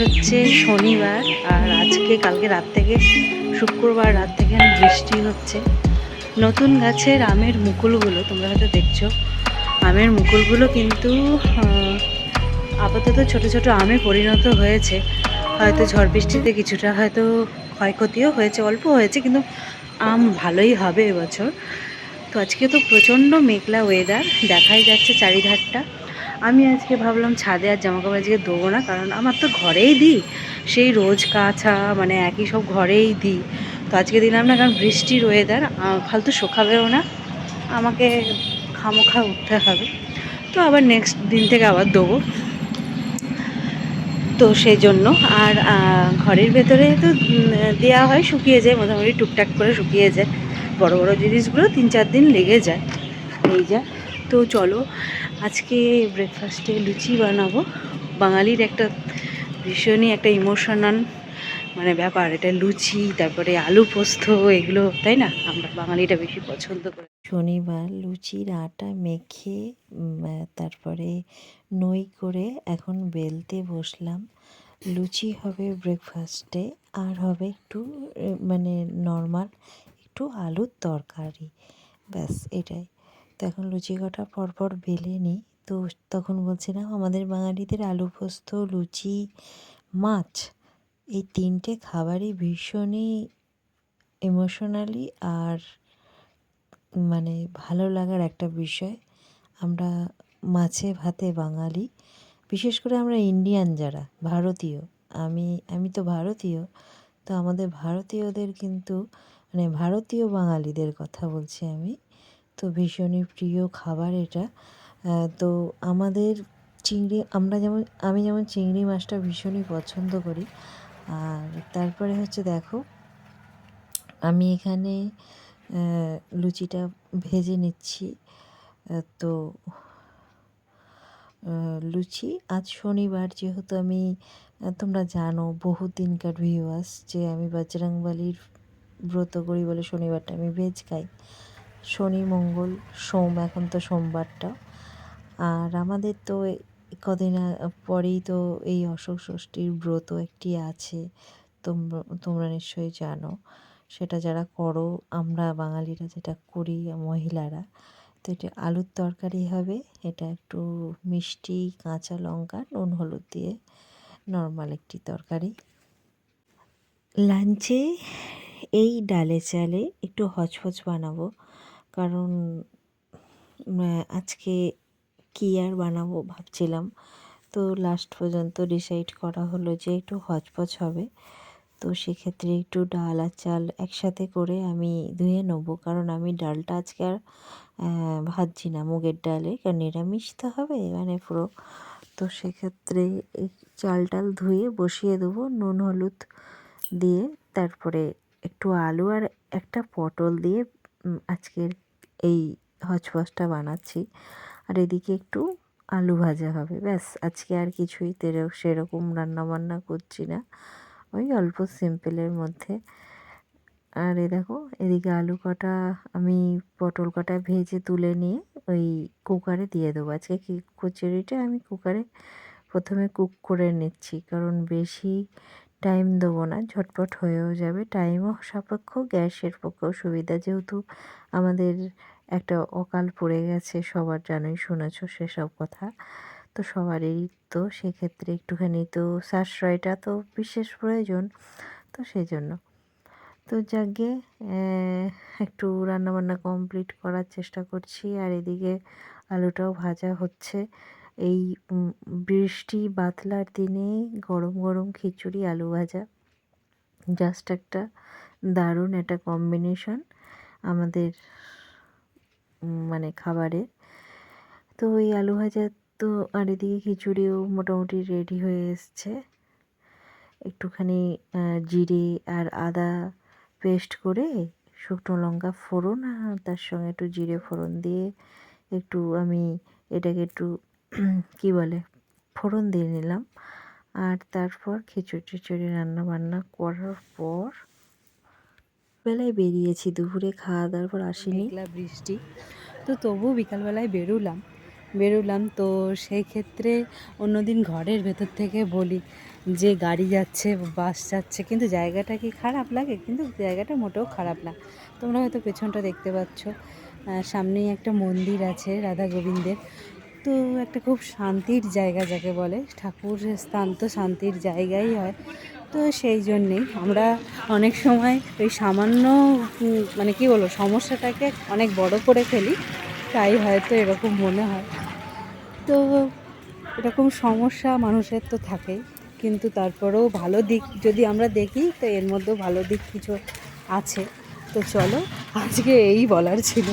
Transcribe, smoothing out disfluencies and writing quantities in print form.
হচ্ছে শনিবার, আর কালকে রাত থেকে শুক্রবার রাত থেকে বৃষ্টি হচ্ছে। নতুন গাছের আমের মুকুলগুলো তোমরা হয়তো দেখছো, আমের মুকুলগুলো কিন্তু আপাতত ছোট ছোট আমে পরিণত হয়েছে। হয়তো ঝড় বৃষ্টিতে কিছুটা হয়তো ক্ষয়ক্ষতিও হয়েছে, অল্প হয়েছে, কিন্তু আম ভালোই হবে এবছর। তো আজকে তো প্রচণ্ড মেঘলা ওয়েদার, দেখাই যাচ্ছে চারিধারটা। আমি আজকে ভাবলাম ছাদে আর জামাকাপড় আজকে দেবো না, কারণ আমার তো ঘরেই দিই, সেই রোজ কাছা মানে একই সব ঘরেই দিই। তো আজকে দিলাম না, কারণ বৃষ্টির ওয়েদার, ফালতু শোকাবেও না, আমাকে খামোখা উঠতে হবে। তো আবার নেক্সট দিন থেকে আবার দেবো, তো সেই জন্য। আর ঘরের ভেতরে তো দেওয়া হয়, শুকিয়ে যায় মোটামুটি, টুকটাক করে শুকিয়ে যায়। বড় বড় জিনিসগুলো 3-4 দিন লেগে যায়, এই যা। তো চলো আজকে ব্রেকফাস্টে লুচি বানাবো। বাঙালির একটা ভীষণই একটা ইমোশনাল মানে ব্যাপার এটা, লুচি, তারপরে আলু পোস্ত, এগুলো তাই না, আমরা বাঙালিটা বেশি পছন্দ করি। শনিবার লুচির আটা মেখে তারপরে নই করে এখন বেলতে বসলাম। লুচি হবে ব্রেকফাস্টে, আর হবে একটু মানে নর্মাল একটু আলুর তরকারি, ব্যাস এটাই। তো এখন লুচি কটা পরপর বেলে নিই। তো তখন বলছিলাম আমাদের বাঙালিদের আলু পোস্ত, লুচি, মাছ, এই তিনটে খাবারই ভীষণই ইমোশনালি আর মানে ভালো লাগার একটা বিষয়। আমরা মাছে ভাতে বাঙালি, বিশেষ করে আমরা ইন্ডিয়ান যারা ভারতীয়, আমি তো ভারতীয়, তো আমাদের ভারতীয়দের কিন্তু মানে ভারতীয় বাঙালিদের কথা বলছি আমি, তো ভীষণই প্রিয় খাবার এটা। তো আমাদের আমি যেমন চিংড়ি মাছটা ভীষণই পছন্দ করি। আর তারপরে হচ্ছে দেখো, আমি এখানে লুচিটা ভেজে নিচ্ছি। তো লুচি আজ শনিবার, যেহেতু আমি তোমরা জানো বহুদিনকার ভিউয়ার্স যে আমি বজরংবলীর ব্রত করি বলে শনিবারটা আমি ভেজ খাই। শনি, মঙ্গল, সোম, এখন তো সোমবারটা। আর আমাদের তো কদিন পরেই তো এই অশোক ষষ্ঠীর ব্রত একটি আছে, তোমরা নিশ্চয়ই জানো। সেটা যারা করো, আমরা বাঙালিরা যেটা করি মহিলারা, তো এটা আলুর তরকারি হবে। এটা একটু মিষ্টি, কাঁচা লঙ্কা, নুন হলুদ দিয়ে নর্মাল একটি তরকারি। লাঞ্চে এই ডালে চালে একটু হচপচ বানাবো, কারণ আজকে কী আর বানাবো ভাবছিলাম। তো লাস্ট পর্যন্ত ডিসাইড করা হলো যে একটু হচপচ হবে। তো সেক্ষেত্রে একটু ডাল আর চাল একসাথে করে আমি ধুয়ে নেবো, কারণ আমি ডালটা আজকে আর ভাজছি না মুগের ডালে, কারণ নিরামিষ তো হবে মানে পুরো। তো সেক্ষেত্রে এই চাল টাল ধুয়ে বসিয়ে দেবো নুন হলুদ দিয়ে। তারপরে একটু আলু আর একটা পটল দিয়ে আজকের এই হচপচটা বানাচ্ছি। আর এদিকে একটু আলু ভাজা হবে, ব্যাস। আজকে আর কিছুই সেরকম রান্নাবান্না করছি না, ওই অল্প সিম্পলের মধ্যে। আর দেখো এদিকে আলু কটা, আমি পটল কটা ভেজে তুলে নিয়ে ওই কুকারে দিয়ে দেবো। আজকে খিচুড়িটা আমি কুকারে প্রথমে কুক করে নিচ্ছি, কারণ বেশি টাইম দেবো না, ঝটপট হয়েও যাবে, টাইমও সাপেক্ষ, গ্যাসের পক্ষেও সুবিধা, যেহেতু আমাদের একটা অকাল পড়ে গেছে, সবার জানোই, শুনেছো সেসব কথা। তো সবারই, তো সেক্ষেত্রে একটুখানি তো সাশ্রয়টা তো বিশেষ প্রয়োজন, তো সেই জন্য। তো যাকগে একটু রান্নাবান্না কমপ্লিট করার চেষ্টা করছি। আর এদিকে আলুটাও ভাজা হচ্ছে। এই বৃষ্টি বাদলার দিনে গরম গরম খিচুড়ি আলু ভাজা জাস্ট একটা দারুণ একটা কম্বিনেশন আমাদের মানে খাবারের। তো ওই আলু ভাজা, তো আর এদিকে খিচুড়িও মোটামুটি রেডি হয়ে এসছে। একটুখানি জিরে আর আদা পেস্ট করে, শুকনো লঙ্কা ফোড়ন, আর তার সঙ্গে একটু জিরে ফোড়ন দিয়ে একটু আমি এটাকে একটু কী বলে ফোড়ন দিয়ে নিলাম। আর তারপর খিচুড়ি রান্না বান্না করার পর বেলায় বেরিয়েছি, দুপুরে খাওয়া দাওয়ার পর আসিনি। মেঘলা বৃষ্টি, তো তবু বিকালবেলায় বেরোলাম। তো সেই ক্ষেত্রে অন্যদিন ঘরের ভেতর থেকে বলি, যে গাড়ি যাচ্ছে বাস যাচ্ছে, কিন্তু জায়গাটা কি খারাপ লাগে? কিন্তু জায়গাটা মোটেও খারাপ না। তোমরা হয়তো পেছনটা দেখতে পাচ্ছ, সামনেই একটা মন্দির আছে রাধা গোবিন্দের। তো একটা খুব শান্তির জায়গা যাকে বলে, ঠাকুর স্থান তো শান্তির জায়গাই হয়। তো সেই জন্যেই আমরা অনেক সময় ওই সামান্য মানে কী বলবো, সমস্যাটাকে অনেক বড় করে ফেলি, তাই হয়তো এরকম মনে হয়। তো এরকম সমস্যা মানুষের তো থাকেই, কিন্তু তারপরেও ভালো দিক যদি আমরা দেখি, তো এর মধ্যেও ভালো দিক কিছু আছে। তো চলো, আজকে এই বলার ছিল।